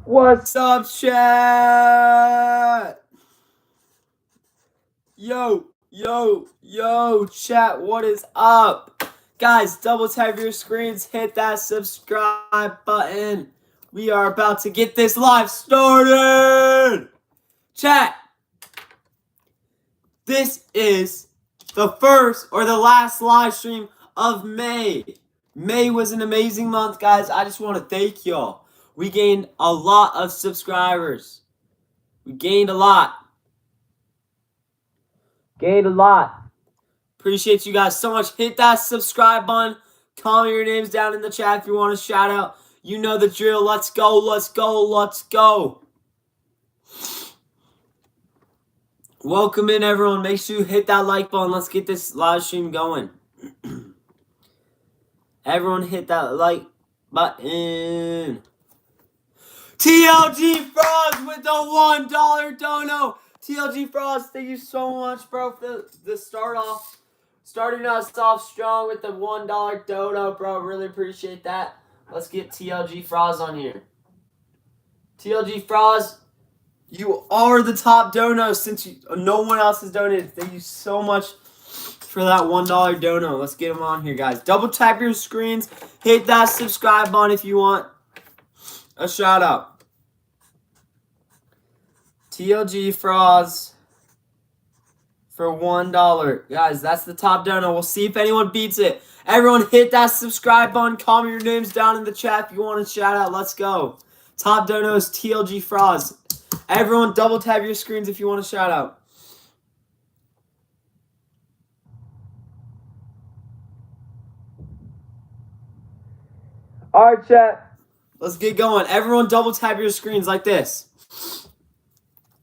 What's up, chat? Yo, chat, what is up? Guys, double tap your screens, hit that subscribe button. We are about to get this live started. Chat, this is the first or the last live stream of May. May was an amazing month, guys. I just want to thank y'all. We gained a lot of subscribers. We gained a lot. Appreciate you guys so much. Hit that subscribe button. Comment your names down in the chat if you want a shout out. You know the drill. Let's go. Welcome in, everyone. Make sure you hit that like button. Let's get this live stream going. Everyone hit that like button. TLG Frogs with the $1 dono. TLG Frogs, thank you so much, bro, for the starting us off strong with the $1 dono, bro. Really appreciate that. Let's get TLG Frogs on here. TLG Frogs, you are the top dono since no one else has donated. Thank you so much for that $1 dono. Let's get them on here, guys. Double tap your screens. Hit that subscribe button if you want a shout out. TLG Frogs for $1. Guys, that's the top dono. We'll see if anyone beats it. Everyone hit that subscribe button. Comment your names down in the chat if you want a shout out. Let's go. Top dono is TLG Frogs. Everyone double tap your screens if you want a shout out. All right, chat. Let's get going. Everyone double tap your screens like this.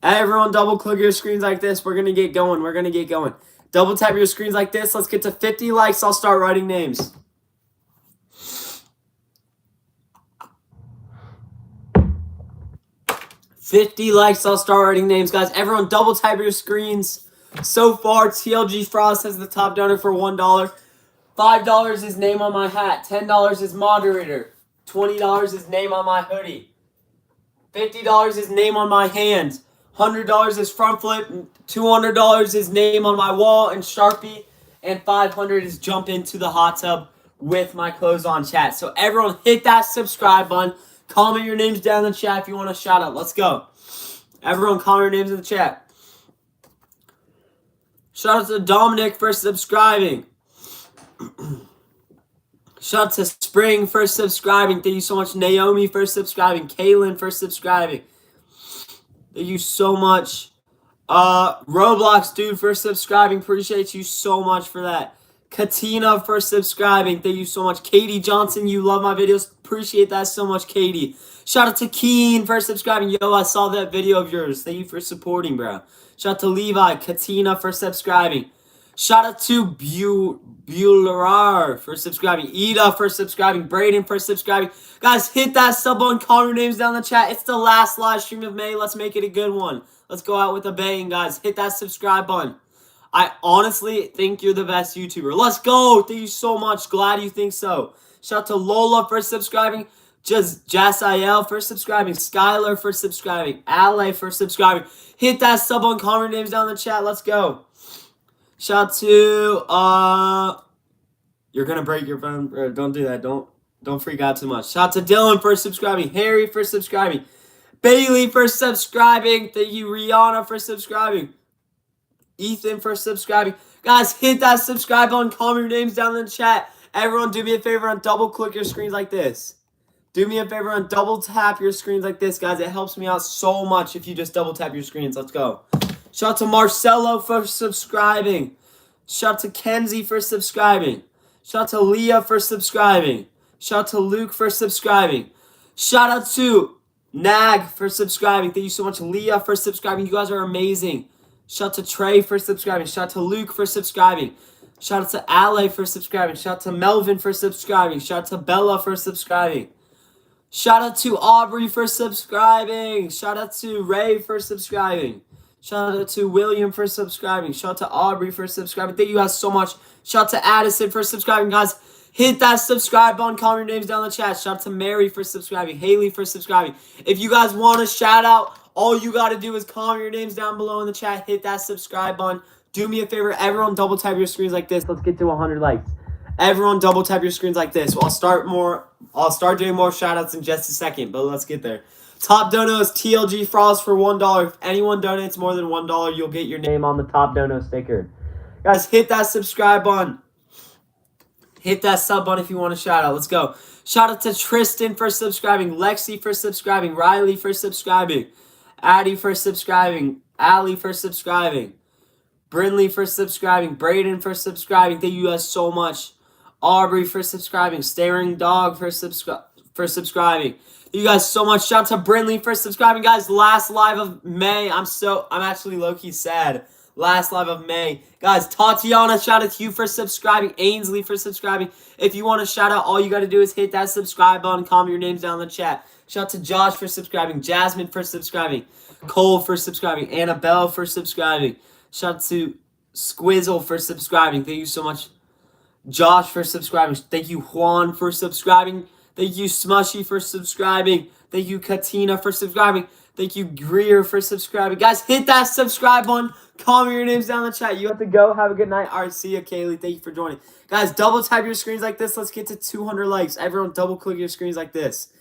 Everyone double click your screens like this. We're going to get going. Double tap your screens like this. Let's get to 50 likes. I'll start writing names. Guys. Everyone double tap your screens. So far, TLG Frost has the top donor for $1. $5 is name on my hat. $10 is moderator. $20 is name on my hoodie. $50 is name on my hand. $100 is front flip. $200 is name on my wall and Sharpie. And $500 is jump into the hot tub with my clothes on, chat. So everyone hit that subscribe button. Comment your names down in the chat if you want a shout out. Let's go. Everyone comment your names in the chat. Shout out to Dominic for subscribing. Shout out to Spring for subscribing. Thank you so much. Naomi for subscribing. Kaylin for subscribing. Thank you so much. Roblox dude for subscribing. Appreciate you so much for that. Katina for subscribing. Thank you so much. Katie Johnson, you love my videos. Appreciate that so much, Katie. Shout out to Keen for subscribing. Yo, I saw that video of yours. Thank you for supporting, bro. Shout out to Levi. Katina for subscribing. Shout out to Bular for subscribing. Ida for subscribing. Braden for subscribing. Guys, hit that sub button. Call your names down in the chat. It's the last live stream of May. Let's make it a good one. Let's go out with a bang, guys. Hit that subscribe button. I honestly think you're the best YouTuber. Let's go. Thank you so much. Glad you think so. Shout out to Lola for subscribing. Jasael for subscribing. Skylar for subscribing. Ale for subscribing. Hit that sub button. Call your names down in the chat. Let's go. Shout out to you're gonna break your phone. Don't do that. Don't freak out too much. Shout out to Dylan for subscribing. Harry for subscribing. Bailey for subscribing. Thank you, Rihanna, for subscribing. Ethan for subscribing. Guys, hit that subscribe button. Comment your names down in the chat. Everyone, do me a favor and double click your screens like this. Do me a favor and double tap your screens like this, guys. It helps me out so much if you just double tap your screens. Let's go. Shout out to Marcelo for subscribing. Shout out to Kenzie for subscribing. Shout out to Leah for subscribing. Shout out to Luke for subscribing. Shout out to Nag for subscribing. Thank you so much, Leah, for subscribing. You guys are amazing. Shout out to Trey for subscribing. Shout out to Luke for subscribing. Shout out to Ale for subscribing. Shout out to Melvin for subscribing. Shout out to Bella for subscribing. Shout out to Aubrey for subscribing. Shout out to Ray for subscribing. Shout out to William for subscribing. Shout out to Aubrey for subscribing. Thank you guys so much. Shout out to Addison for subscribing, guys. Hit that subscribe button. Comment your names down in the chat. Shout out to Mary for subscribing. Haley for subscribing. If you guys want a shout out, all you got to do is comment your names down below in the chat. Hit that subscribe button. Do me a favor. Everyone double tap your screens like this. Let's get to 100 likes. Everyone double tap your screens like this. I'll start doing more shout outs in just a second, but let's get there. Top dono is TLG Frost for $1. If anyone donates more than $1, you'll get your name on the top dono sticker. Guys, hit that subscribe button. Hit that sub button if you want a shout out. Let's go. Shout out to Tristan for subscribing, Lexi for subscribing, Riley for subscribing, Addie for subscribing, Allie for subscribing, Brinley for subscribing, Braden for subscribing. Thank you guys so much. Aubrey for subscribing, Staring Dog for subscribing. Thank you guys so much. Shout out to Brinley for subscribing, guys. Last live of May. I'm actually low-key sad. Last live of May. Guys, Tatiana, shout out to you for subscribing. Ainsley for subscribing. If you want a shout out, all you got to do is hit that subscribe button. Comment your names down in the chat. Shout out to Josh for subscribing. Jasmine for subscribing. Cole for subscribing. Annabelle for subscribing. Shout out to Squizzle for subscribing. Thank you so much. Josh for subscribing. Thank you, Juan, for subscribing. Thank you, Smushy, for subscribing. Thank you, Katina, for subscribing. Thank you, Greer, for subscribing. Guys, hit that subscribe button. Comment your names down in the chat. You have to go. Have a good night. All right, see you, Kaylee. Thank you for joining. Guys, double tap your screens like this. Let's get to 200 likes. Everyone, double click your screens like this.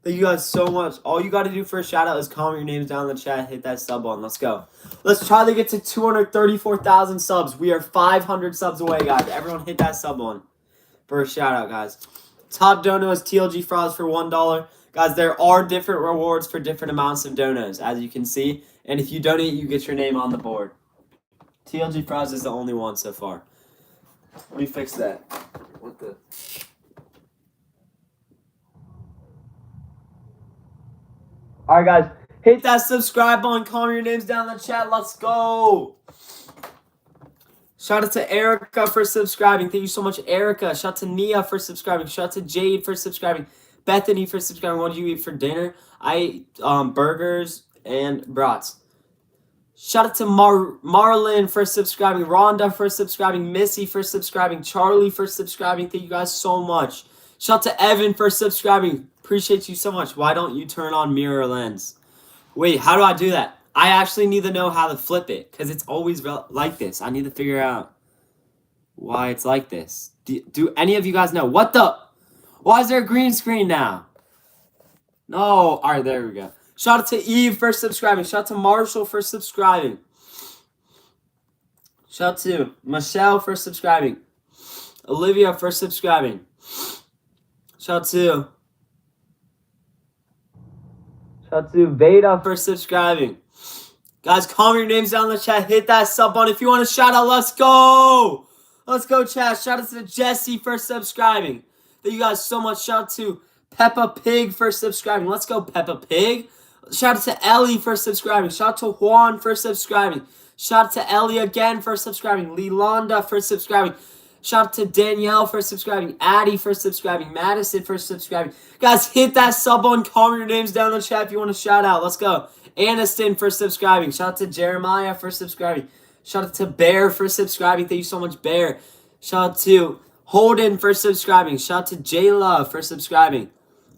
Thank you guys so much. All you got to do for a shout out is comment your names down in the chat. Hit that sub button. Let's go. Let's try to get to 234,000 subs. We are 500 subs away, guys. Everyone, hit that sub button for a shout out, guys. Top dono is TLG Frost for $1. Guys, there are different rewards for different amounts of donos, as you can see. And if you donate, you get your name on the board. TLG Frost is the only one so far. Let me fix that. What the... Alright, guys. Hit that subscribe button. Comment your names down in the chat. Let's go. Shout out to Erica for subscribing. Thank you so much, Erica. Shout out to Nia for subscribing. Shout out to Jade for subscribing. Bethany for subscribing. What did you eat for dinner? I ate burgers and brats. Shout out to Marlon for subscribing. Rhonda for subscribing. Missy for subscribing. Charlie for subscribing. Thank you guys so much. Shout out to Evan for subscribing. Appreciate you so much. Why don't you turn on mirror lens? Wait, how do I do that? I actually need to know how to flip it because it's always like this. I need to figure out why it's like this. Do any of you guys know? What the? Why is there a green screen now? No. All right, there we go. Shout out to Eve for subscribing. Shout out to Marshall for subscribing. Shout out to Michelle for subscribing. Olivia for subscribing. Shout out to Veda for subscribing. Guys, comment your names down in the chat. Hit that sub button. If you want to shout out, let's go. Let's go, chat. Shout out to Jesse for subscribing. Thank you guys so much. Shout out to Peppa Pig for subscribing. Let's go, Peppa Pig. Shout out to Ellie for subscribing. Shout out to Juan for subscribing. Shout out to Ellie again for subscribing. Leelonda for subscribing. Shout out to Danielle for subscribing. Addie for subscribing. Madison for subscribing. Guys, hit that sub button. Comment your names down in the chat if you want to shout out. Let's go. Aniston for subscribing. Shout out to Jeremiah for subscribing. Shout out to Bear for subscribing. Thank you so much, Bear. Shout out to Holden for subscribing. Shout out to Jayla for subscribing.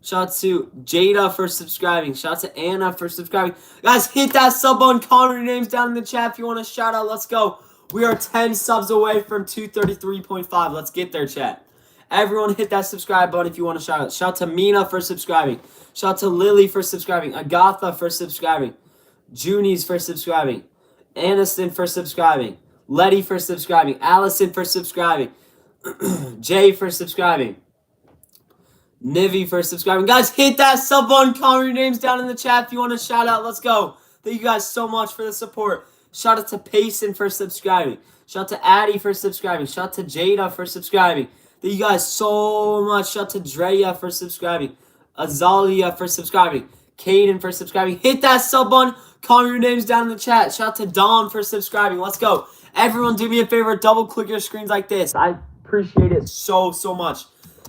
Shout out to Jada for subscribing. Shout out to Anna for subscribing. Guys, hit that sub button. Comment your names down in the chat if you want to shout out. Let's go. We are 10 subs away from 233.5. Let's get there, chat. Everyone hit that subscribe button if you want to shout out. Shout out to Mina for subscribing. Shout out to Lily for subscribing. Agatha for subscribing. Junies for subscribing. Aniston for subscribing. Letty for subscribing. Allison for subscribing. Jay for subscribing. Nivi for subscribing. Guys, hit that sub button. Comment your names down in the chat if you want to shout out. Let's go. Thank you guys so much for the support. Shout out to Payson for subscribing. Shout out to Addie for subscribing. Shout out to Jada for subscribing. Thank you guys so much. Shout out to Drea for subscribing. Azalia for subscribing. Caden for subscribing. Hit that sub button. Comment your names down in the chat. Shout out to Dawn for subscribing. Let's go. Everyone do me a favor. Double click your screens like this. I appreciate it so much.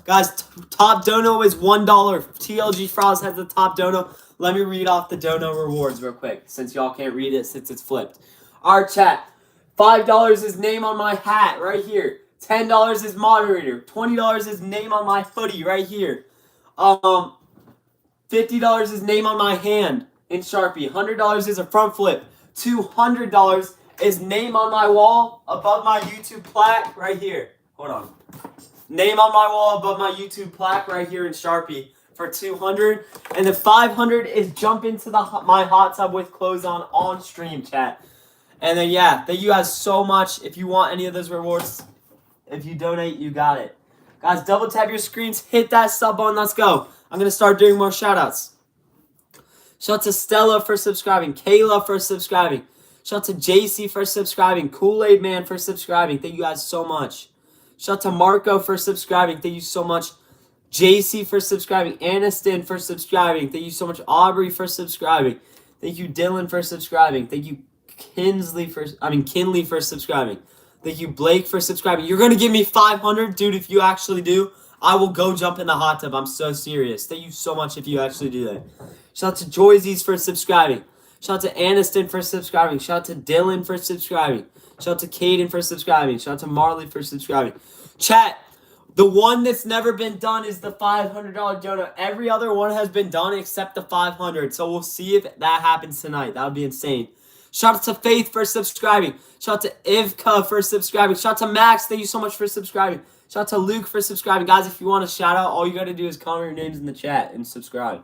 Guys, top dono is $1. TLG Frost has the top dono. Let me read off the dono rewards real quick since y'all can't read it since it's flipped. Our chat. $5 is name on my hat right here. $10 is moderator. $20 is name on my hoodie right here. $50 is name on my hand in Sharpie. $100 is a front flip. $200 is name on my wall above my YouTube plaque right here. Hold on. Name on my wall above my YouTube plaque right here in Sharpie for $200. And the $500 is jump into my hot tub with clothes on stream, chat. And then, yeah, thank you guys so much. If you want any of those rewards, if you donate, you got it. Guys, double tap your screens. Hit that sub button. Let's go. I'm going to start doing more shout-outs. Shout out to Stella for subscribing. Kayla for subscribing. Shout out to JC for subscribing. Kool-Aid Man for subscribing. Thank you guys so much. Shout out to Marco for subscribing. Thank you so much. JC for subscribing. Aniston for subscribing. Thank you so much. Aubrey for subscribing. Thank you, Dylan, for subscribing. Thank you, Kinley for subscribing. Thank you, Blake, for subscribing. You're going to give me 500? Dude, if you actually do, I will go jump in the hot tub. I'm so serious. Thank you so much if you actually do that. Shout out to Joyzies for subscribing. Shout out to Aniston for subscribing. Shout out to Dylan for subscribing. Shout out to Caden for subscribing. Shout out to Marley for subscribing. Chat, the one that's never been done is the $500 donut. Every other one has been done except the 500. So we'll see if that happens tonight. That would be insane. Shout out to Faith for subscribing. Shout out to Ivka for subscribing. Shout out to Max. Thank you so much for subscribing. Shout out to Luke for subscribing. Guys, if you want a shout out, all you got to do is comment your names in the chat and subscribe.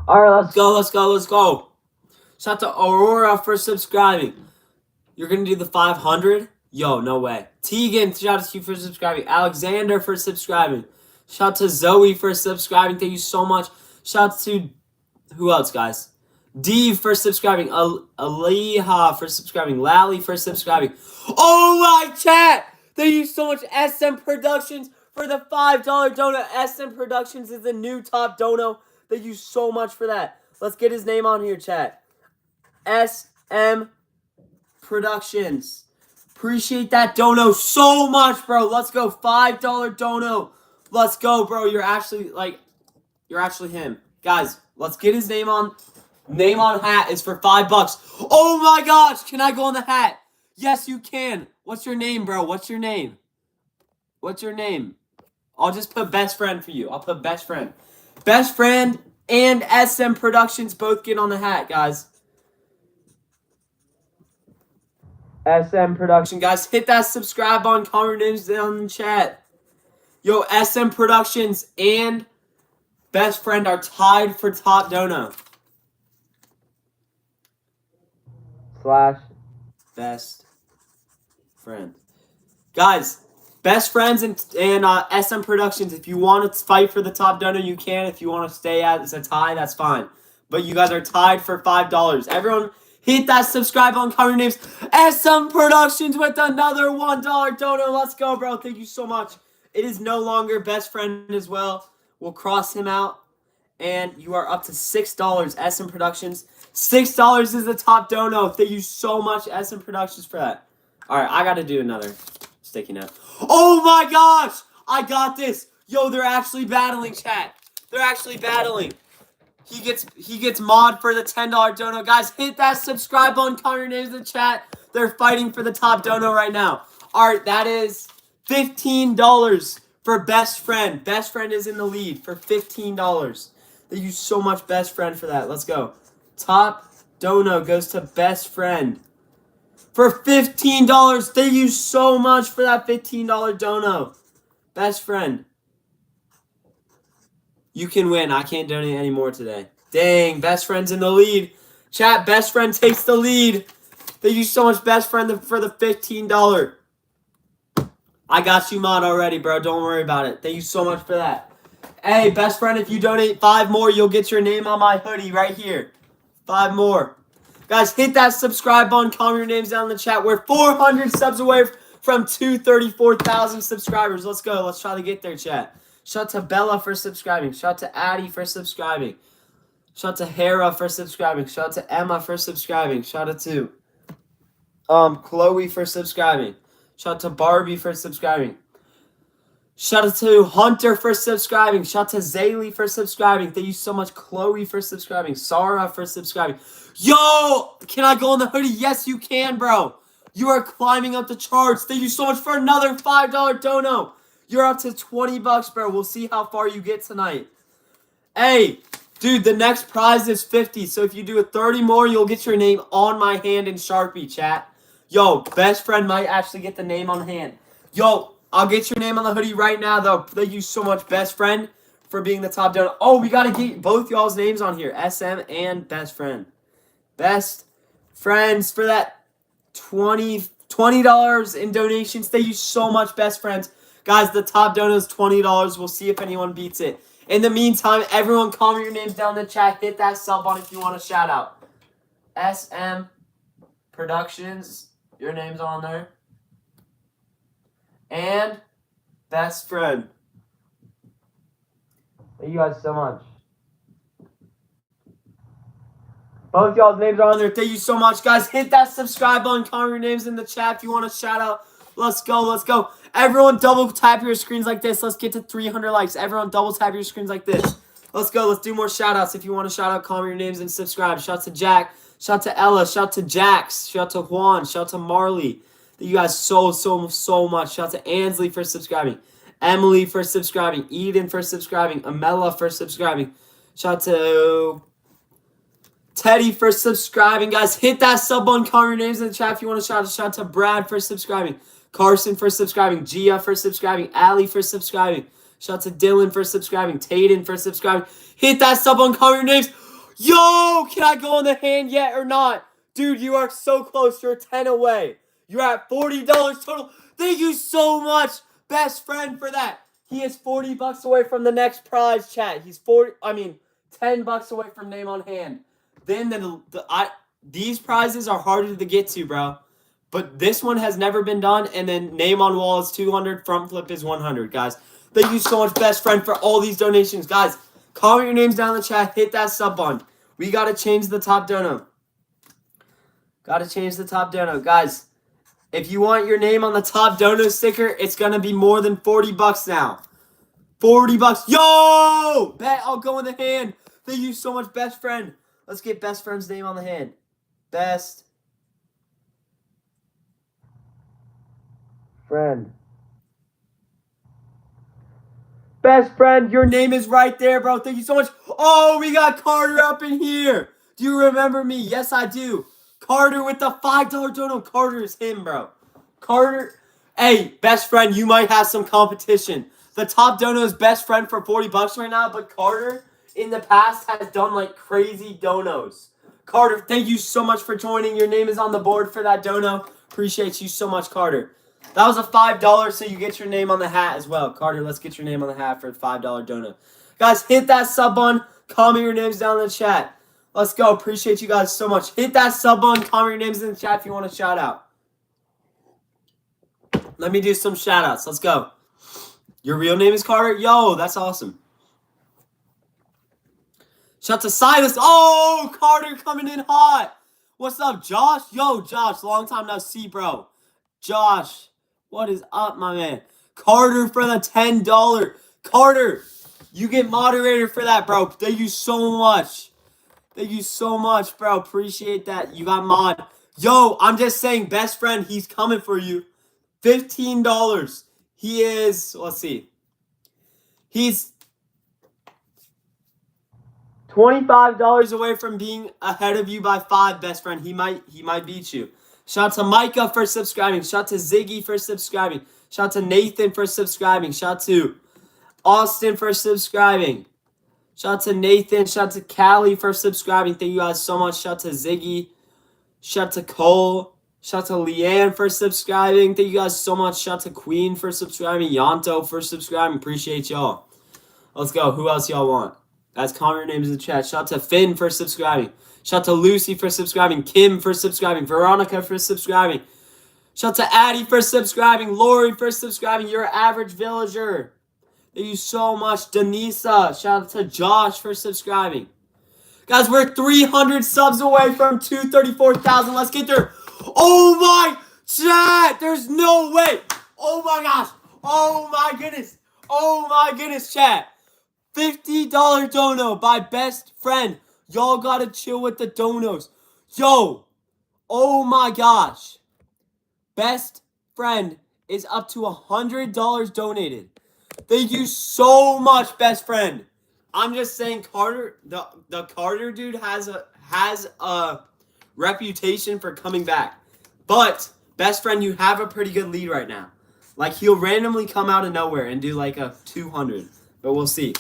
All right, let's go. Shout out to Aurora for subscribing. You're going to do the 500? Yo, no way. Tegan, shout out to you for subscribing. Alexander for subscribing. Shout out to Zoe for subscribing. Thank you so much. Shout out to, who else, guys? Deve for subscribing. Aliha for subscribing. Lally for subscribing. Oh my chat! Thank you so much, SM Productions, for the $5 donut. SM Productions is the new top dono. Thank you so much for that. Let's get his name on here, chat. SM Productions. Appreciate that dono so much, bro. Let's go. $5 dono. Let's go, bro. You're actually him. Guys, let's get his name on. Name on hat is for $5. Oh my gosh. Can I go on the hat? Yes, you can. What's your name, bro? What's your name? I'll just put best friend for you. I'll put best friend. Best friend and SM Productions both get on the hat, guys. SM Production. Guys, hit that subscribe button. Comment your names down in the chat. Yo, SM Productions and Best Friend are tied for top dono. / best friend. Guys, Best Friends and SM Productions, if you want to fight for the top dono, you can. If you want to stay as a tie, that's fine. But you guys are tied for $5. Everyone, hit that subscribe button, comment your names. SM Productions with another $1 dono. Let's go, bro. Thank you so much. It is no longer Best Friend as well. We'll cross him out. And you are up to $6. SM Productions. $6 is the top dono. Thank you so much, SM Productions, for that. All right, I got to do another sticky note. Oh my gosh! I got this. Yo, they're actually battling, chat. They're actually battling. He gets mod for the $10 dono. Guys, hit that subscribe button, comment your names in the chat. They're fighting for the top dono right now. All right, that is $15 for Best Friend. Best Friend is in the lead for $15. Thank you so much, Best Friend, for that. Let's go. Top dono goes to Best Friend for $15. Thank you so much for that $15 dono. Best Friend. You can win. I can't donate anymore today. Dang, Best Friend's in the lead. Chat, Best Friend takes the lead. Thank you so much, Best Friend, for the $15. I got you mod already, bro. Don't worry about it. Thank you so much for that. Hey, Best Friend, if you donate 5 more, you'll get your name on my hoodie right here. 5 more. Guys, hit that subscribe button. Comment your names down in the chat. We're 400 subs away from 234,000 subscribers. Let's go. Let's try to get there, chat. Shout out to Bella for subscribing. Shout out to Addie for subscribing. Shout out to Hera for subscribing. Shout out to Emma for subscribing. Shout out to Chloe for subscribing. Shout out to Barbie for subscribing. Shout out to Hunter for subscribing. Shout out to Zaylee for subscribing. Thank you so much, Chloe, for subscribing. Sarah for subscribing. Yo, can I go on the hoodie? Yes, you can, bro. You are climbing up the charts. Thank you so much for another $5 dono. You're up to 20 bucks, bro. We'll see how far you get tonight. Hey, dude, the next prize is 50. So if you do a 30 more, you'll get your name on my hand in Sharpie, chat. Yo, best friend might actually get the name on hand. Yo, I'll get your name on the hoodie right now, though. Thank you so much, best friend, for being the top donor. Oh, we got to get both y'all's names on here. SM and best friend. Best friends for that $20 in donations. Thank you so much, best friends. Guys, the top donor is $20. We'll see if anyone beats it. In the meantime, everyone comment your names down in the chat. Hit that sub button if you want a shout out. SM Productions. Your name's on there. And best friend. Thank you guys so much. Both y'all's names are on there. Thank you so much, guys. Hit that subscribe button. Comment your names in the chat if you want a shout out. Let's go. Let's go. Everyone double tap your screens like this. Let's get to 300 likes. Everyone double tap your screens like this. Let's go. Let's do more shout outs. If you want a shout out, comment your names and subscribe. Shout out to Jack. Shout out to Ella. Shout out to Jax. Shout out to Juan. Shout out to Marley. Thank you guys so much. Shout out to Ansley for subscribing. Emily for subscribing. Eden for subscribing. Amela for subscribing. Shout out to Teddy for subscribing. Guys, hit that sub button. Comment your names in the chat if you want to shout out. Shout out to Brad for subscribing. Carson for subscribing. Gia for subscribing. Allie for subscribing. Shout out to Dylan for subscribing. Tayden for subscribing. Hit that sub button. Comment your names. Yo, can I go on the hand yet or not? Dude, you are so close. You're 10 away. You're at $40 total. Thank you so much, best friend, for that. He is 40 bucks away from the next prize, chat. He's 10 bucks away from name on hand. Then these prizes are harder to get to, bro. But this one has never been done. And then name on wall is 200. Front flip is 100, guys. Thank you so much, best friend, for all these donations. Guys, comment your names down in the chat. Hit that sub button. We got to change the top dono. Got to change the top dono. Guys, if you want your name on the top dono sticker, it's going to be more than 40 bucks now. 40 bucks. Yo! Bet I'll go in the hand. Thank you so much, best friend. Let's get best friend's name on the hand. Best friend. Best friend, your name is right there, bro. Thank you so much. Oh, we got Carter up in here. Do you remember me? Yes, I do. Carter with the $5 dono. Carter is him, bro. Carter. Hey, best friend, you might have some competition. The top dono is best friend for 40 bucks right now, but Carter in the past has done like crazy donos. Carter, thank you so much for joining. Your name is on the board for that dono. Appreciate you so much, Carter. That was a $5, so you get your name on the hat as well. Carter, let's get your name on the hat for the $5 dono. Guys, hit that sub button. Comment your names down in the chat. Let's go. Appreciate you guys so much. Hit that sub button. Comment your names in the chat if you want a shout out. Let me do some shout outs. Let's go. Your real name is Carter? Yo, that's awesome. Shout out to Silas. Oh, Carter coming in hot. What's up, Josh? Yo, Josh, long time no see, bro. Josh, what is up, my man? Carter for the $10. Carter, you get moderator for that, bro. Thank you so much. Thank you so much, bro. Appreciate that. You got mod. Yo, I'm just saying, best friend, he's coming for you. $15. He is, let's see. He's $25 away from being ahead of you by 5, best friend. He might beat you. Shout out to Micah for subscribing. Shout out to Ziggy for subscribing. Shout out to Nathan for subscribing. Shout out to Austin for subscribing. Shout out to Nathan. Shout out to Callie for subscribing. Thank you guys so much. Shout out to Ziggy. Shout out to Cole. Shout out to Leanne for subscribing. Thank you guys so much. Shout out to Queen for subscribing. Yanto for subscribing. Appreciate y'all. Let's go. Who else y'all want? Guys, comment your names in the chat. Shout out to Finn for subscribing. Shout out to Lucy for subscribing. Kim for subscribing. Veronica for subscribing. Shout out to Addie for subscribing. Lori for subscribing. You're an average villager. Thank you so much. Denisa. Shout out to Josh for subscribing. Guys, we're 300 subs away from 234,000. Let's get there. Oh my chat. There's no way. Oh my gosh. Oh my goodness. Oh my goodness, chat. $50 dono by best friend. Y'all gotta chill with the donos. Yo. Oh my gosh. best friend is up to $100 donated. Thank you so much, best friend. I'm just saying, Carter, the Carter dude has a reputation for coming back. But, best friend, you have a pretty good lead right now. Like, he'll randomly come out of nowhere and do like a 200. But we'll see.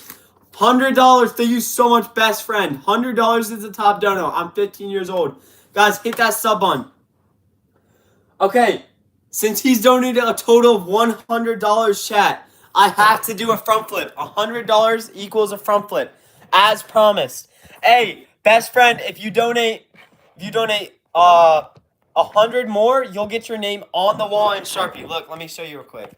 $100. Thank you so much, best friend. $100 is the top dono. I'm 15 years old. Guys, hit that sub button. Okay, since he's donated a total of $100, chat, I have to do a front flip. $100 equals a front flip, as promised. Hey, best friend, if you donate 100 more, you'll get your name on the wall in Sharpie. Look, let me show you real quick.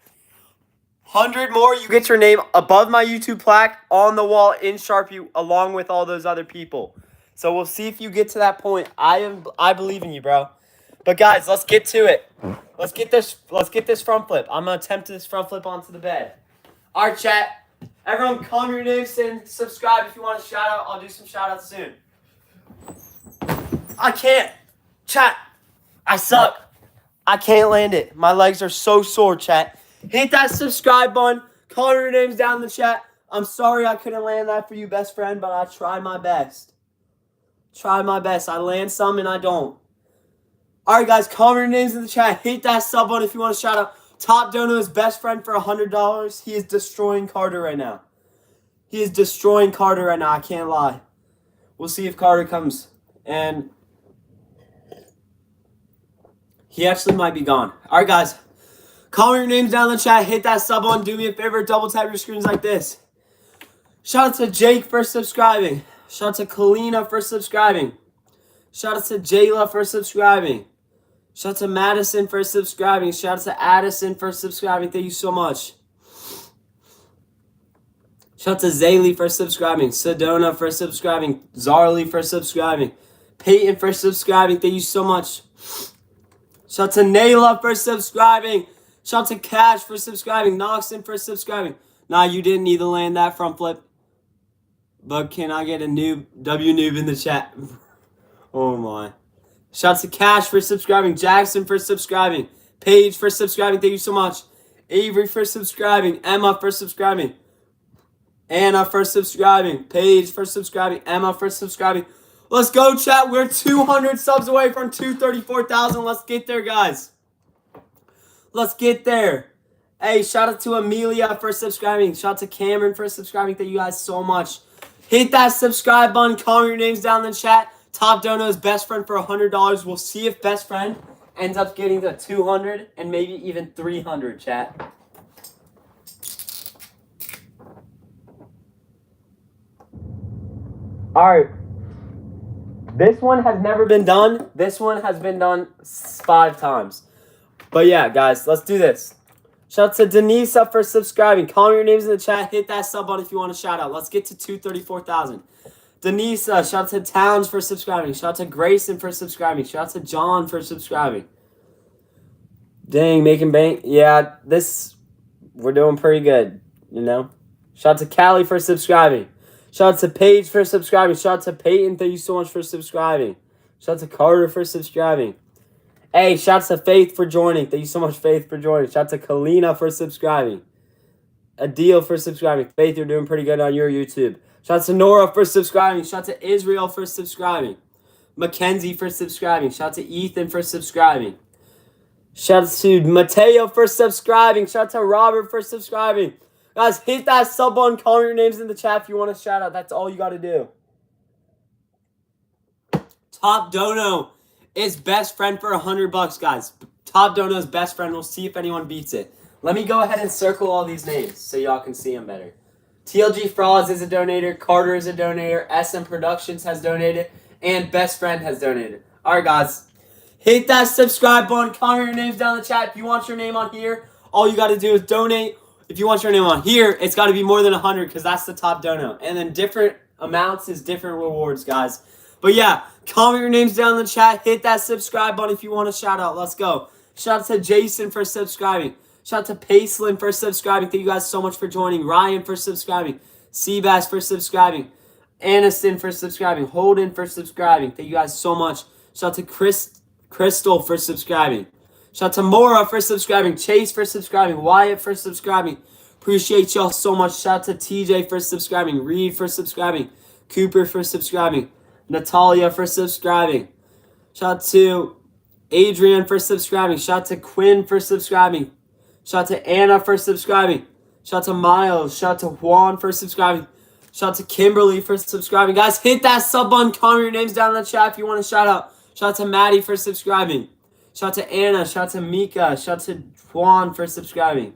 100 more, you get your name above my YouTube plaque on the wall in Sharpie, along with all those other people. So we'll see if you get to that point. I believe in you, bro. But guys, let's get to it. Let's get this front flip. I'm gonna attempt this front flip onto the bed. All right, chat. Everyone, comment your names and subscribe if you want a shout out. I'll do some shout outs soon. I can't. Chat. I suck. I can't land it. My legs are so sore, chat. Hit that subscribe button. Comment your names down in the chat. I'm sorry I couldn't land that for you, best friend, but I tried my best. Tried my best. I land some and I don't. All right, guys, comment your names in the chat. Hit that sub button if you want a shout out. Top dono is best friend for $100. He is destroying Carter right now. He is destroying Carter right now. I can't lie. We'll see if Carter comes. And he actually might be gone. All right, guys. Comment your names down in the chat. Hit that sub button. Do me a favor. Double tap your screens like this. Shout out to Jake for subscribing. Shout out to Kalina for subscribing. Shout out to Jayla for subscribing. Shout out to Madison for subscribing. Shout out to Addison for subscribing. Thank you so much. Shout out to Zaylee for subscribing. Sedona for subscribing. Zarly for subscribing. Peyton for subscribing. Thank you so much. Shout out to Nayla for subscribing. Shout out to Cash for subscribing. Noxon for subscribing. Nah, you didn't need to land that front flip. But can I get a noob, W-noob in the chat? Oh my. Shout out to Cash for subscribing. Jackson for subscribing. Paige for subscribing. Thank you so much. Avery for subscribing. Emma for subscribing. Anna for subscribing. Paige for subscribing. Emma for subscribing. Let's go, chat. We're 200 subs away from 234,000. Let's get there, guys. Let's get there. Hey, shout out to Amelia for subscribing. Shout out to Cameron for subscribing. Thank you guys so much. Hit that subscribe button. Comment your names down in the chat. Top dono's best friend for $100. We'll see if best friend ends up getting to 200 and maybe even 300, chat. All right. This one has never been done. This one has been done 5 times. But yeah, guys, let's do this. Shout out to Denise up for subscribing. Comment your names in the chat. Hit that sub button if you want a shout out. Let's get to 234,000. Denise, shout out to Towns for subscribing. Shout out to Grayson for subscribing. Shout out to John for subscribing. Dang, making bank. Yeah, we're doing pretty good, you know. Shout out to Callie for subscribing. Shout out to Paige for subscribing. Shout out to Peyton. Thank you so much for subscribing. Shout out to Carter for subscribing. Hey, shout out to Faith for joining. Thank you so much, Faith, for joining. Shout out to Kalina for subscribing. Adil for subscribing. Faith, you're doing pretty good on your YouTube. Shout out to Nora for subscribing. Shout out to Israel for subscribing. Mackenzie for subscribing. Shout out to Ethan for subscribing. Shout out to Mateo for subscribing. Shout out to Robert for subscribing. Guys, hit that sub button. Comment your names in the chat if you want a shout out. That's all you got to do. Top dono is best friend for $100, guys. Top dono's best friend. We'll see if anyone beats it. Let me go ahead and circle all these names so y'all can see them better. TLG Frauds is a donator. Carter is a donator. SM Productions has donated. And Best Friend has donated. Alright, guys. Hit that subscribe button. Comment your names down in the chat. If you want your name on here, all you got to do is donate. If you want your name on here, it's got to be more than 100 because that's the top dono. And then different amounts is different rewards, guys. But yeah, comment your names down in the chat. Hit that subscribe button if you want a shout out. Let's go. Shout out to Jason for subscribing. Shout out to Paislin for subscribing. Thank you guys so much for joining. Ryan for subscribing. Seabass for subscribing. Aniston for subscribing. Holden for subscribing. Thank you guys so much. Shout out to Crystal for subscribing. Shout out to Mora for subscribing. Chase for subscribing. Wyatt for subscribing. Appreciate y'all so much. Shout out to TJ for subscribing. Reed for subscribing. Cooper for subscribing. Natalia for subscribing. Shout out to Adrian for subscribing. Shout out to Quinn for subscribing. Shout out to Anna for subscribing. Shout out to Miles. Shout out to Juan for subscribing. Shout out to Kimberly for subscribing. Guys, hit that sub button. Comment your names down in the chat if you want a shout out. Shout out to Maddie for subscribing. Shout out to Anna. Shout out to Mika. Shout out to Juan for subscribing.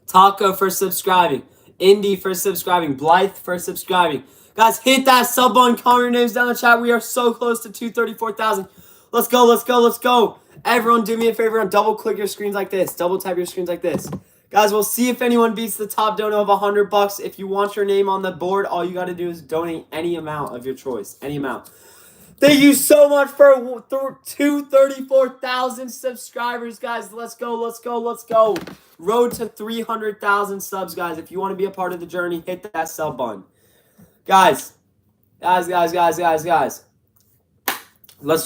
Taco for subscribing. Indy for subscribing. Blythe for subscribing. Guys, hit that sub button. Comment your names down in the chat. We are so close to 234,000. Let's go, let's go, let's go. Everyone, do me a favor and double click your screens like this. Double tap your screens like this. Guys, we'll see if anyone beats the top dono of $100. If you want your name on the board, all you got to do is donate any amount of your choice. Any amount. Thank you so much for 234,000 subscribers, guys. Let's go, let's go, let's go. Road to 300,000 subs, guys. If you want to be a part of the journey, hit that sub button. Guys. Let's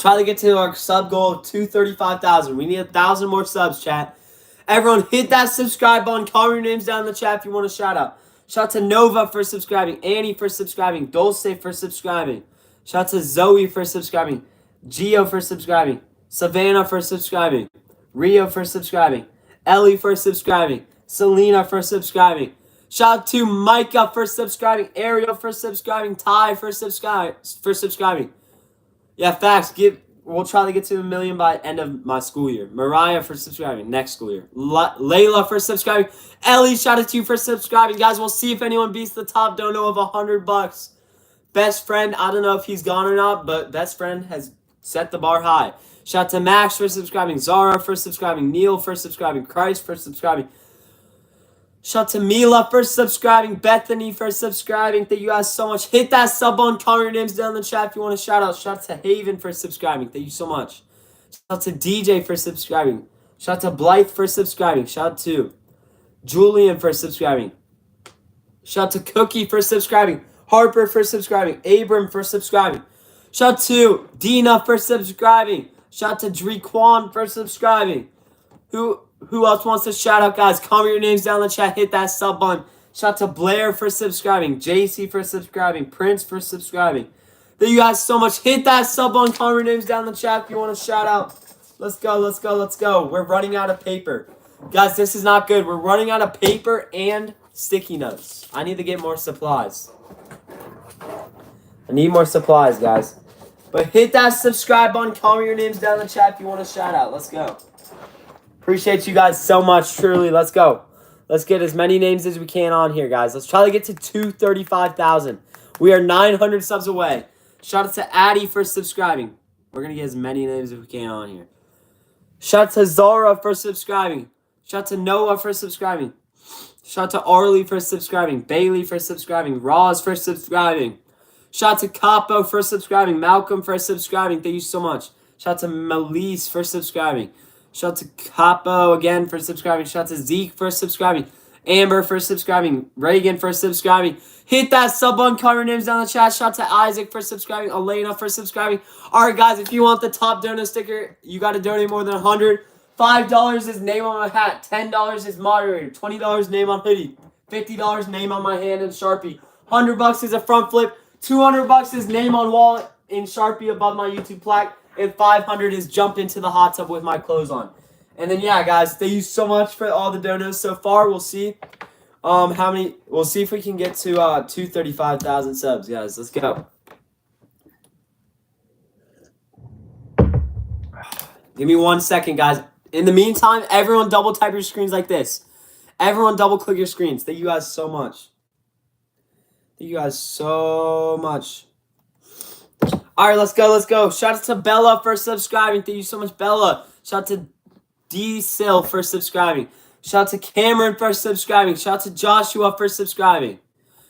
try to get to our sub goal of 235,000. We need 1,000 more subs, chat. Everyone, hit that subscribe button. Comment your names down in the chat if you want a shout out. Shout out to Nova for subscribing. Annie for subscribing. Dulce for subscribing. Shout out to Zoe for subscribing. Gio for subscribing. Savannah for subscribing. Rio for subscribing. Ellie for subscribing. Selena for subscribing. Shout out to Micah for subscribing. Ariel for subscribing. Ty for subscribing. Yeah, facts. We'll try to get to 1 million by end of my school year. Mariah for subscribing. Next school year. Layla for subscribing. Ellie, shout out to you for subscribing. Guys, we'll see if anyone beats the top dono of $100. Best friend, I don't know if he's gone or not, but best friend has set the bar high. Shout out to Max for subscribing. Zara for subscribing. Neil for subscribing. Christ for subscribing. Shout out to Mila for subscribing. Bethany for subscribing. Thank you guys so much. Hit that sub button. Comment your names down in the chat if you want a shout out. Shout out to Haven for subscribing. Thank you so much. Shout out to DJ for subscribing. Shout out to Blythe for subscribing. Shout out to Julian for subscribing. Shout out to Cookie for subscribing. Harper for subscribing. Abram for subscribing. Shout out to Dina for subscribing. Shout out to Drequan for subscribing. Who else wants to shout out, guys? Comment your names down in the chat. Hit that sub button. Shout out to Blair for subscribing. JC for subscribing. Prince for subscribing. Thank you guys so much. Hit that sub button. Comment your names down in the chat if you want to shout out. Let's go, let's go, let's go. We're running out of paper. Guys, this is not good. We're running out of paper and sticky notes. I need to get more supplies. I need more supplies, guys. But hit that subscribe button. Comment your names down in the chat if you want to shout out. Let's go. Appreciate you guys so much, truly. Let's go. Let's get as many names as we can on here, guys. Let's try to get to 235,000. We are 900 subs away. Shout out to Addie for subscribing. We're going to get as many names as we can on here. Shout out to Zara for subscribing. Shout out to Noah for subscribing. Shout out to Arlie for subscribing. Bailey for subscribing. Roz for subscribing. Shout out to Capo for subscribing. Malcolm for subscribing. Thank you so much. Shout out to Melise for subscribing. Shout out to Capo again for subscribing. Shout out to Zeke for subscribing. Amber for subscribing. Reagan for subscribing. Hit that sub button. Comment your names down in the chat. Shout out to Isaac for subscribing. Elena for subscribing. Alright, guys, if you want the top donut sticker, you got to donate more than 100. $5 is name on my hat. $10 is moderator. $20 name on hoodie. $50 name on my hand and Sharpie. $100 is a front flip. $200 is name on wallet in Sharpie above my YouTube plaque. And $500 is jump into the hot tub with my clothes on. And then, yeah, guys, thank you so much for all the donos so far. We'll see we'll see if we can get to 235,000 subs, guys. Let's go. Give me 1 second, guys. In the meantime, everyone double type your screens like this. Everyone double click your screens. Thank you guys so much. Thank you guys so much. All right, let's go, let's go. Shout out to Bella for subscribing. Thank you so much, Bella. Shout out to D-Sil for subscribing. Shout out to Cameron for subscribing. Shout out to Joshua for subscribing.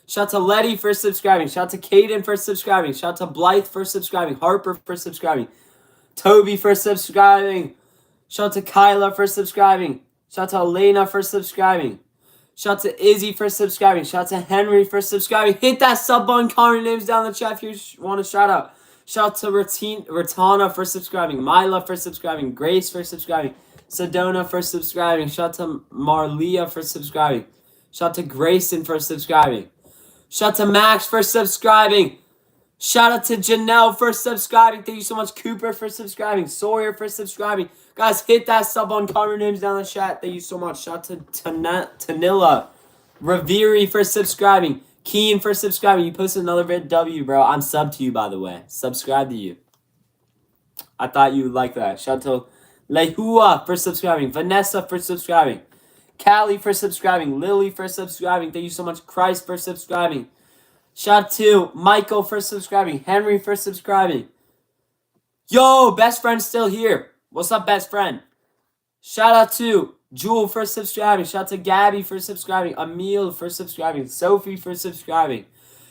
Shout out to Letty for subscribing. Shout out to Caden for subscribing. Shout out to Blythe for subscribing. Harper for subscribing. Toby for subscribing. Shout out to Kyla for subscribing. Shout out to Elena for subscribing. Shout out to Izzy for subscribing. Shout out to Henry for subscribing. Hit that sub button. Comment your names down in the chat if you want a shout out. Shout out to Ratana for subscribing. Mila for subscribing. Grace for subscribing. Sedona for subscribing. Shout out to Marlia for subscribing. Shout out to Grayson for subscribing. Shout out to Max for subscribing. Shout out to Janelle for subscribing. Thank you so much. Cooper for subscribing. Sawyer for subscribing. Guys, hit that sub on. Comment your names down in the chat. Thank you so much. Shout out to Tanilla. Raviri for subscribing. Keen for subscribing. You posted another vid W, bro. I'm sub to you, by the way. Subscribe to you. I thought you would like that. Shout out to Lehua for subscribing. Vanessa for subscribing. Callie for subscribing. Lily for subscribing. Thank you so much. Christ for subscribing. Shout out to Michael for subscribing. Henry for subscribing. Yo, best friend's still here. What's up, best friend? Shout out to Jewel for subscribing. Shout out to Gabby for subscribing. Emil for subscribing. Sophie for subscribing.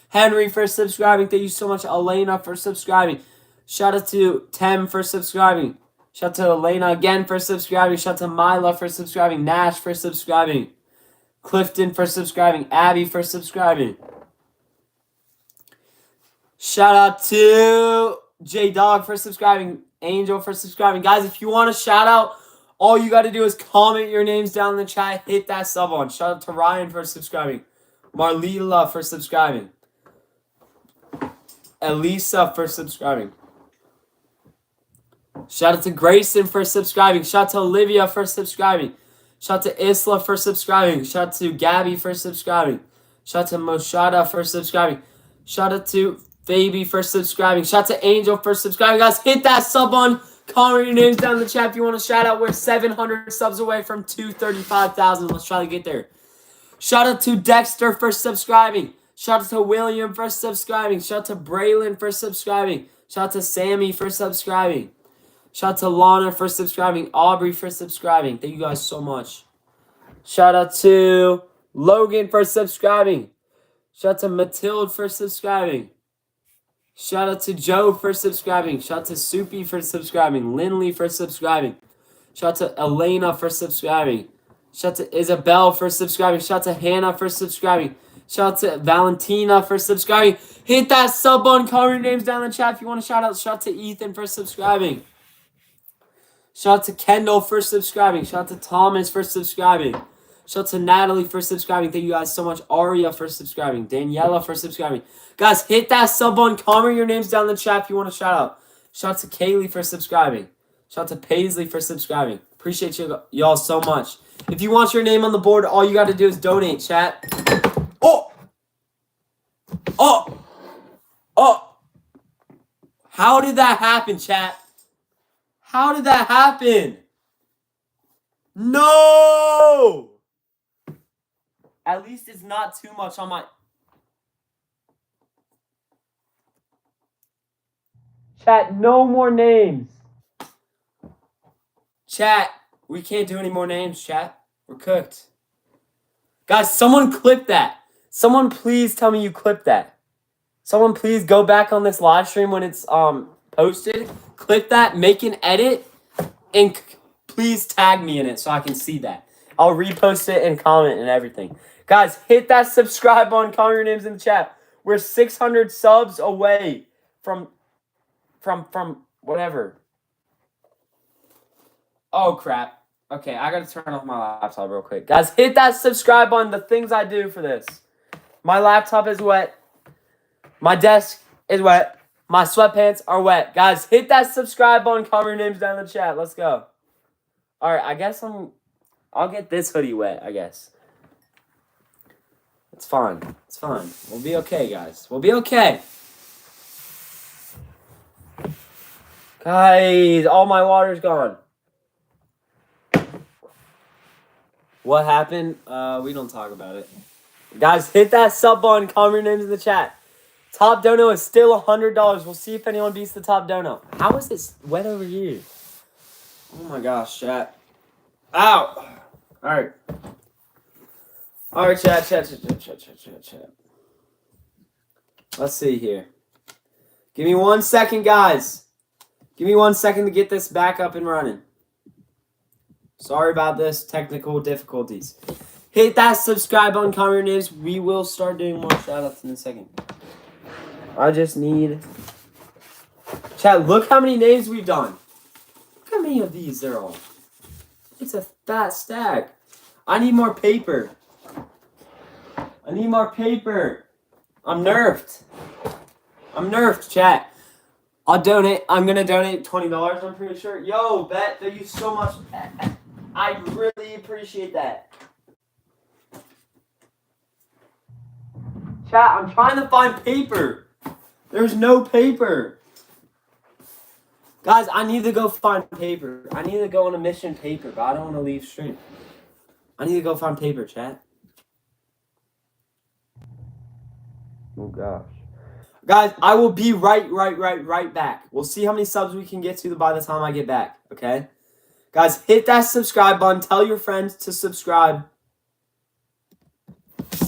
Henry for subscribing. Thank you so much. Elena for subscribing. Shout out to Tem for subscribing. Shout out to Elena again for subscribing. Shout out to Mila for subscribing. Nash for subscribing. Clifton for subscribing. Abby for subscribing. Shout out to J-Dog for subscribing. Angel for subscribing. Guys, if you want a shout out, all you got to do is comment your names down in the chat. Hit that sub on. Shout out to Ryan for subscribing. Marlila for subscribing. Elisa for subscribing. Shout out to Grayson for subscribing. Shout out to Olivia for subscribing. Shout out to Isla for subscribing. Shout out to Gabby for subscribing. Shout out to Moshada for subscribing. Shout out to Fabi for subscribing. Shout out to Angel for subscribing. Guys, hit that sub on. Comment your names down in the chat if you want a shout out. We're 700 subs away from 235,000. Let's try to get there. Shout out to Dexter for subscribing. Shout out to William for subscribing. Shout out to Braylon for subscribing. Shout out to Sammy for subscribing. Shout out to Lana for subscribing. Aubrey for subscribing. Thank you guys so much. Shout out to Logan for subscribing. Shout out to Matilde for subscribing. Shout out to Joe for subscribing. Shout out to Soupy for subscribing. Lindley for subscribing. Shout out to Elena for subscribing. Shout out to Isabel for subscribing. Shout out to Hannah for subscribing. Shout out to Valentina for subscribing. Hit that sub button. Comment your names down in the chat if you want a shout out. Shout out to Ethan for subscribing. Shout out to Kendall for subscribing. Shout out to Thomas for subscribing. Shout out to Natalie for subscribing. Thank you guys so much. Aria for subscribing. Daniela for subscribing. Guys, hit that sub button. Comment your names down in the chat if you want a shout out. Shout out to Kaylee for subscribing. Shout out to Paisley for subscribing. Appreciate y'all so much. If you want your name on the board, all you got to do is donate, chat. Oh! Oh! Oh! How did that happen, chat? How did that happen? No! At least it's not too much on my... Chat, no more names. Chat, we can't do any more names, chat. We're cooked. Guys, someone clip that. Someone please tell me you clipped that. Someone please go back on this live stream when it's posted. Clip that, make an edit, and please tag me in it so I can see that. I'll repost it and comment and everything. Guys, hit that subscribe button. Comment your names in the chat. We're 600 subs away from whatever. Oh, crap. Okay, I gotta turn off my laptop real quick. Guys, hit that subscribe button. The things I do for this. My laptop is wet. My desk is wet. My sweatpants are wet. Guys, hit that subscribe button. Comment your names down in the chat. Let's go. All right, I guess I'll get this hoodie wet, I guess. It's fine. It's fine. We'll be okay, guys. We'll be okay. Guys, all my water's gone. What happened? We don't talk about it. Guys, hit that sub button. Comment your names in the chat. Top dono is still $100. We'll see if anyone beats the top dono. How is this wet over here? Oh my gosh, chat. Ow! Alright. Alright, chat. Let's see here. Give me 1 second, guys. Give me 1 second to get this back up and running. Sorry about this technical difficulties. Hit that subscribe button, comment your names. We will start doing more shoutouts in a second. I just need Chat, look how many names we've done. Look how many of these there are. It's a fat stack. I need more paper. I need more paper. I'm nerfed. I'm nerfed, chat. I'll donate. I'm going to donate $20, I'm pretty sure. Yo, Bet, thank you so much. I really appreciate that. Chat, I'm trying to find paper. There's no paper. Guys, I need to go find paper. I need to go on a mission paper, but I don't want to leave stream. I need to go find paper, chat. Oh, gosh. Guys, I will be right back. We'll see how many subs we can get to by the time I get back, okay? Guys, hit that subscribe button. Tell your friends to subscribe.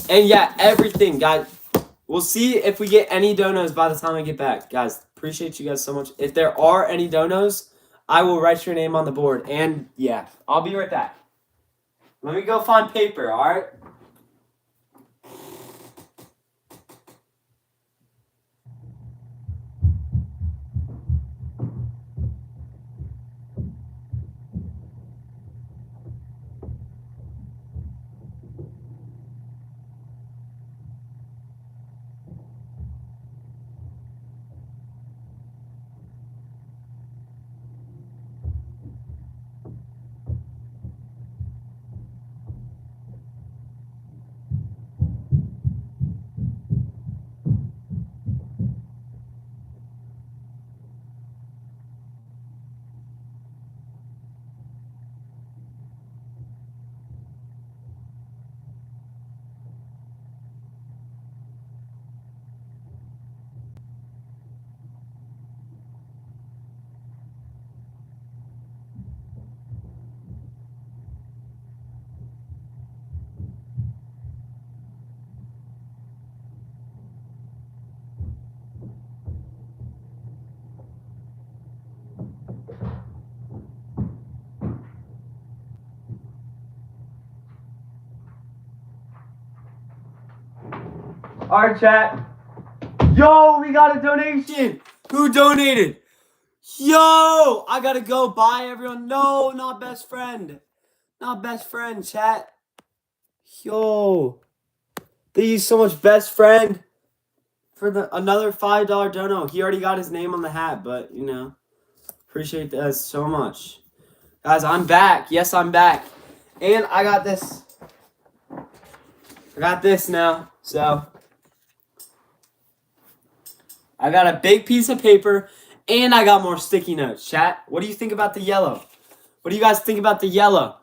And yeah, everything, guys. We'll see if we get any donos by the time I get back. Guys, appreciate you guys so much. If there are any donos, I will write your name on the board. And yeah, I'll be right back. Let me go find paper, all right? All right, chat. Yo, we got a donation. Who donated? Yo, I gotta go. Bye, everyone. No, not best friend. Not best friend, chat. Yo. Thank you so much, best friend, for another $5 dono. He already got his name on the hat, but, you know, appreciate that so much. Guys, I'm back. Yes, I'm back. And I got this. I got this now, so I got a big piece of paper, and I got more sticky notes. Chat, what do you think about the yellow? What do you guys think about the yellow?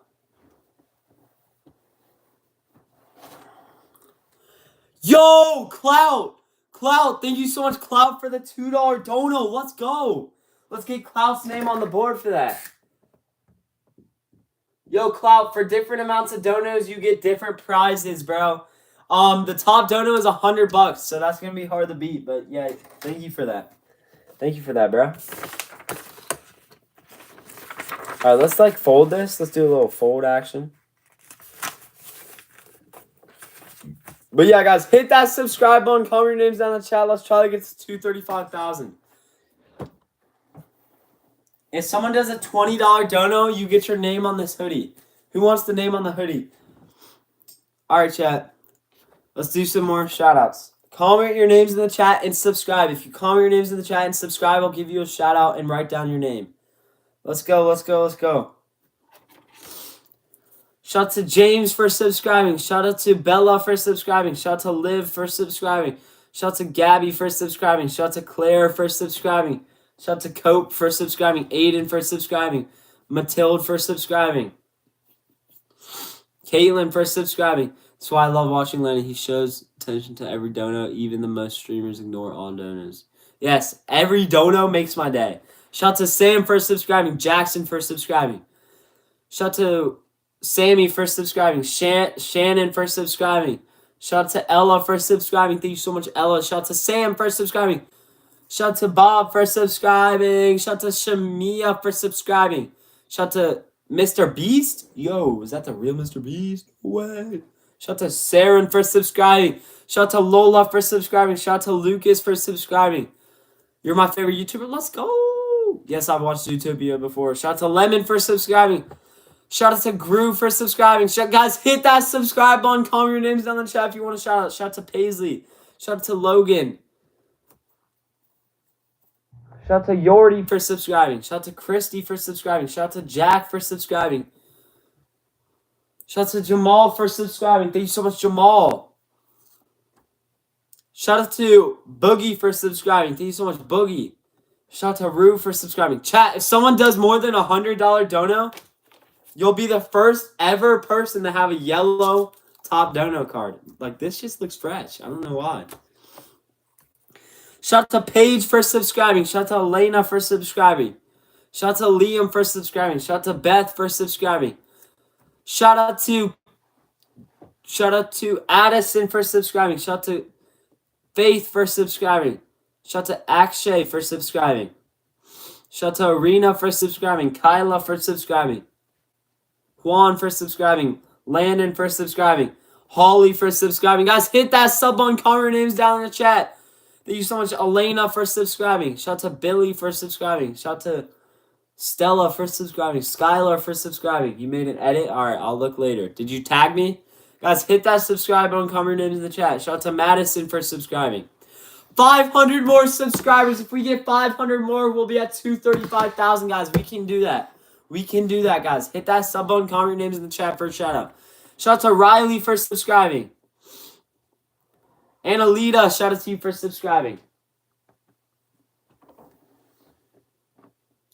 Yo, Clout! Clout, thank you so much, Clout, for the $2 dono. Let's go. Let's get Clout's name on the board for that. Yo, Clout, for different amounts of donos, you get different prizes, bro. The top dono is $100, so that's gonna be hard to beat. But yeah, thank you for that. Thank you for that, bro. All right, let's like fold this. Let's do a little fold action. But yeah, guys, hit that subscribe button. Comment your names down in the chat. Let's try to get to 235,000. If someone does a $20 dono, you get your name on this hoodie. Who wants the name on the hoodie? All right, chat. Let's do some more shout-outs. Comment your names in the chat and subscribe. If you comment your names in the chat and subscribe, I'll give you a shout-out and write down your name. Let's go, let's go, let's go. Shout out to James for subscribing. Shout out to Bella for subscribing. Shout out to Liv for subscribing. Shout out to Gabby for subscribing. Shout out to Claire for subscribing. Shout out to Cope for subscribing. Aiden for subscribing. Matilde for subscribing. Caitlin for subscribing. That's why I love watching Lenny. He shows attention to every dono. Even the most streamers ignore all donos. Yes, every dono makes my day. Shout out to Sam for subscribing. Jackson for subscribing. Shout out to Sammy for subscribing. Shannon for subscribing. Shout out to Ella for subscribing. Thank you so much, Ella. Shout out to Sam for subscribing. Shout out to Bob for subscribing. Shout out to Shamia for subscribing. Shout out to Mr. Beast. Yo, is that the real Mr. Beast? No way. Shout out to Saren for subscribing. Shout out to Lola for subscribing. Shout out to Lucas for subscribing. You're my favorite YouTuber. Let's go. Yes, I've watched Zootopia before. Shout out to Lemon for subscribing. Shout out to Groove for subscribing. Guys, hit that subscribe button. Comment your names down in the chat if you want to shout out. Shout out to Paisley. Shout out to Logan. Shout out to Yordi for subscribing. Shout out to Christy for subscribing. Shout out to Jack for subscribing. Shout out to Jamal for subscribing. Thank you so much, Jamal. Shout out to Boogie for subscribing. Thank you so much, Boogie. Shout out to Rue for subscribing. Chat, if someone does more than $100 dono, you'll be the first ever person to have a yellow top dono card. Like, this just looks fresh. I don't know why. Shout out to Paige for subscribing. Shout out to Elena for subscribing. Shout out to Liam for subscribing. Shout out to Beth for subscribing. Shout out to Addison for subscribing. Shout out to Faith for subscribing. Shout out to Akshay for subscribing. Shout out to Arena for subscribing. Kyla for subscribing. Juan for subscribing. Landon for subscribing. Holly for subscribing. Guys, hit that sub button. Comment your names down in the chat. Thank you so much, Elena, for subscribing. Shout out to Billy for subscribing. Shout out to Stella for subscribing. Skylar for subscribing. You made an edit? Alright, I'll look later. Did you tag me? Guys, hit that subscribe button. Comment your names in the chat. Shout out to Madison for subscribing. 500 more subscribers. If we get 500 more, we'll be at 235,000, guys. We can do that. We can do that, guys. Hit that sub button. Comment your names in the chat for a shout out. Shout out to Riley for subscribing. And Alita, shout out to you for subscribing.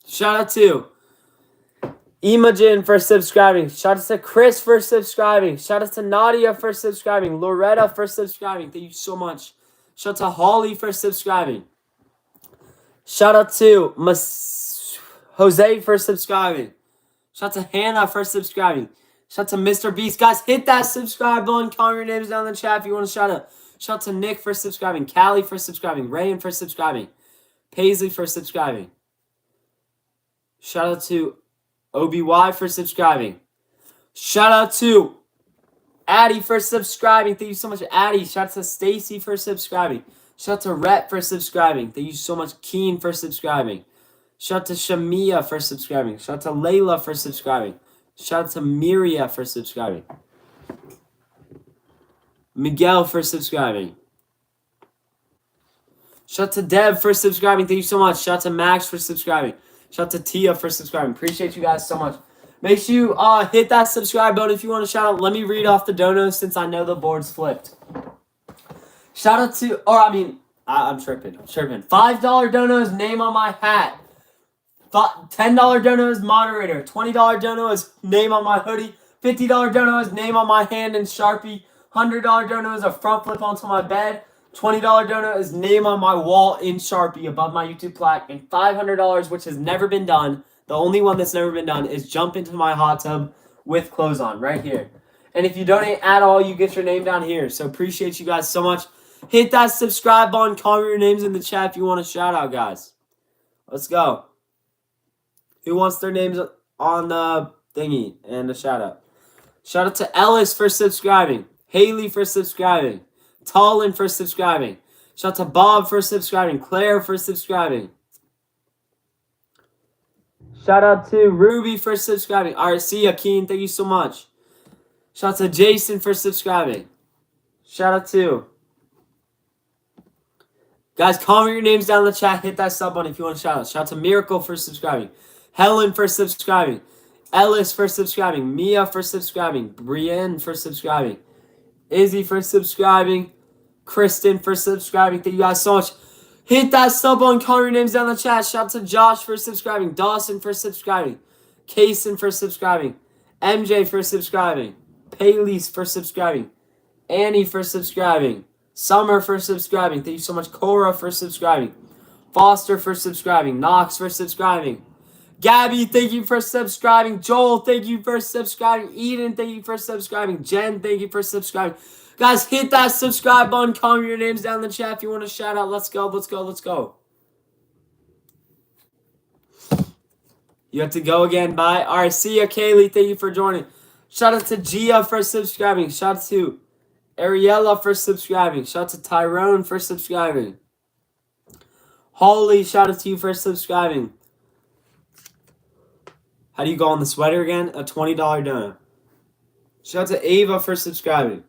Shout out to Imogen for subscribing. Shout out to Chris for subscribing. Shout out to Nadia for subscribing. Loretta for subscribing. Thank you so much. Shout out to Holly for subscribing. Shout out to Jose for subscribing. Shout out to Hannah for subscribing. Shout out to Mr. Beast. Guys, hit that subscribe button. Comment your names down in the chat if you want to shout out. Shout out to Nick for subscribing. Callie for subscribing. Rayan for subscribing. Paisley for subscribing. Shout out to OBY for subscribing. Shout out to Addie for subscribing. Thank you so much, Addie. Shout out to Stacy for subscribing. Shout out to Rhett for subscribing. Thank you so much, Keen, for subscribing. Shout out to Shamia for subscribing. Shout out to Layla for subscribing. Shout out to Miria for subscribing. Miguel for subscribing. Shout out to Deb for subscribing. Thank you so much. Shout out to Max for subscribing. Shout out to Tia for subscribing. Appreciate you guys so much. Make sure you hit that subscribe button if you want to shout out. Let me read off the donos since I know the board's flipped. Shout out to, I'm tripping. $5 donos, name on my hat. $10 donos, moderator. $20 donos, name on my hoodie. $50 donos, name on my hand and Sharpie. $100 dono is a front flip onto my bed. $20 dono is name on my wall in Sharpie above my YouTube plaque. And $500, which has never been done, the only one that's never been done, is jump into my hot tub with clothes on right here. And if you donate at all, you get your name down here. So appreciate you guys so much. Hit that subscribe button. Comment your names in the chat if you want a shout out, guys. Let's go. Who wants their names on the thingy and a shout out? Shout out to Ellis for subscribing. Haley for subscribing. Tallin for subscribing. Shout out to Bob for subscribing. Claire for subscribing. Shout out to Ruby for subscribing. Alright, see ya, Keen. Thank you so much. Shout out to Jason for subscribing. Shout out to... Guys, comment your names down in the chat. Hit that sub button if you want to shout out. Shout out to Miracle for subscribing. Helen for subscribing. Ellis for subscribing. Mia for subscribing. Brienne for subscribing. Izzy for subscribing. Kristen for subscribing. Thank you guys so much. Hit that sub button. Comment your names down in the chat. Shout out to Josh for subscribing. Dawson for subscribing. Kaysen for subscribing. MJ for subscribing. Paylise for subscribing. Annie for subscribing. Summer for subscribing. Thank you so much. Cora for subscribing. Foster for subscribing. Knox for subscribing. Gabby, thank you for subscribing. Joel, thank you for subscribing. Eden, thank you for subscribing. Jen, thank you for subscribing. Guys, hit that subscribe button. Comment your names down in the chat if you want to shout out. Let's go, let's go, let's go. You have to go again. Bye. All right, see ya, Kaylee. Thank you for joining. Shout out to Gia for subscribing. Shout out to Ariella for subscribing. Shout out to Tyrone for subscribing. Holly, shout out to you for subscribing. How do you go on the sweater again? A $20 donut. Shout out to Ava for subscribing.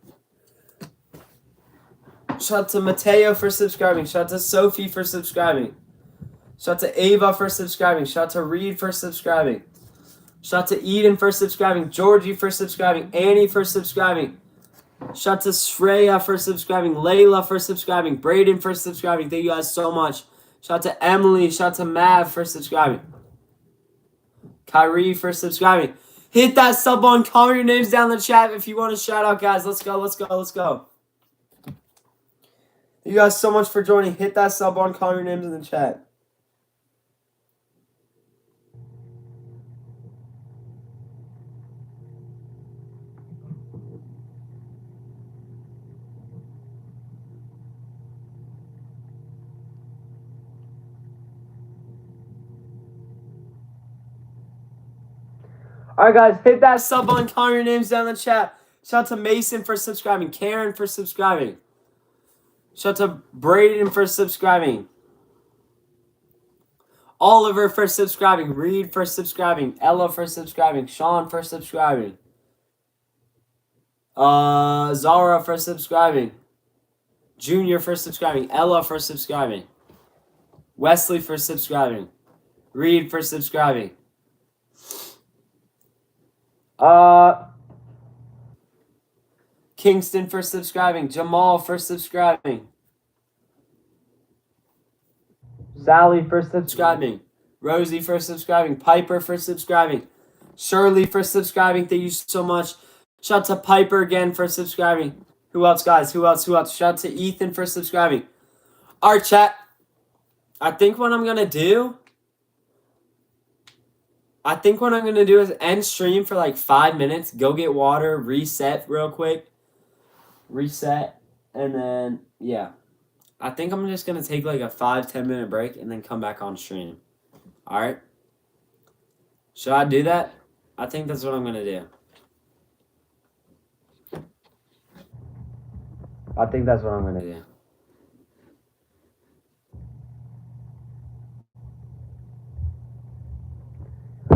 Shout out to Mateo for subscribing. Shout out to Sophie for subscribing. Shout out to Ava for subscribing. Shout out to Reed for subscribing. Shout out to Eden for subscribing. Georgie for subscribing. Annie for subscribing. Shout out to Shreya for subscribing. Layla for subscribing. Braden for subscribing. Thank you guys so much. Shout out to Emily. Shout out to Mav for subscribing. Kyrie for subscribing. Hit that sub button. Comment your names down in the chat if you want a shout out, guys. Let's go. Let's go. Let's go. Thank you guys so much for joining. Hit that sub button. Comment your names in the chat. Alright, guys, hit that sub button, comment your names down in the chat. Shout out to Mason for subscribing, Karen for subscribing. Shout out to Braden for subscribing. Oliver for subscribing, Reed for subscribing, Ella for subscribing, Sean for subscribing. Zara for subscribing. Junior for subscribing, Ella for subscribing. Wesley for subscribing. Reed for subscribing. Kingston for subscribing. Jamal for subscribing. Sally for subscribing. Rosie for subscribing. Piper for subscribing. Shirley for subscribing. Thank you so much. Shout out to Piper again for subscribing. Who else, guys? Who else? Who else? Shout out to Ethan for subscribing. Alright, chat. I think what I'm going to do is end stream for like 5 minutes. Go get water. Reset real quick. Reset. And then, yeah. I think I'm just going to take like a 5-10 minute break and then come back on stream. Alright? Should I do that? I think that's what I'm going to do. I think that's what I'm going to do.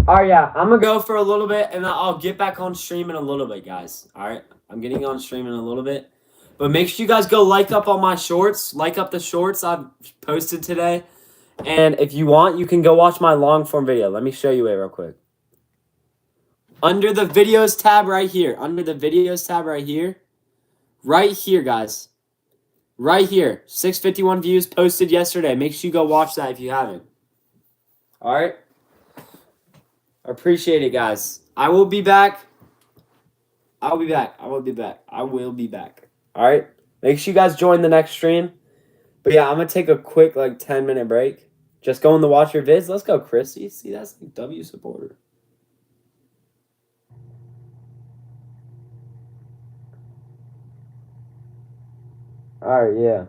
Alright, yeah. I'm going to go for a little bit and I'll get back on stream in a little bit, guys. Alright? I'm getting on stream in a little bit. But make sure you guys go like up on my shorts. Like up the shorts I've posted today. And if you want, you can go watch my long form video. Let me show you it real quick. Under the videos tab right here. Under the videos tab right here. Right here, guys. Right here. 651 views posted yesterday. Make sure you go watch that if you haven't. Alright? I appreciate it, guys. I will be back. I'll be back. I will be back. I will be back. Alright? Make sure you guys join the next stream. But yeah, I'm going to take a quick, like, 10-minute break. Just going to watch your vids. Let's go, Chrissy. See, that's like W supporter. Alright, yeah.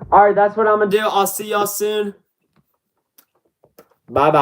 Alright, that's what I'm going to do. I'll see y'all soon. Bye-bye.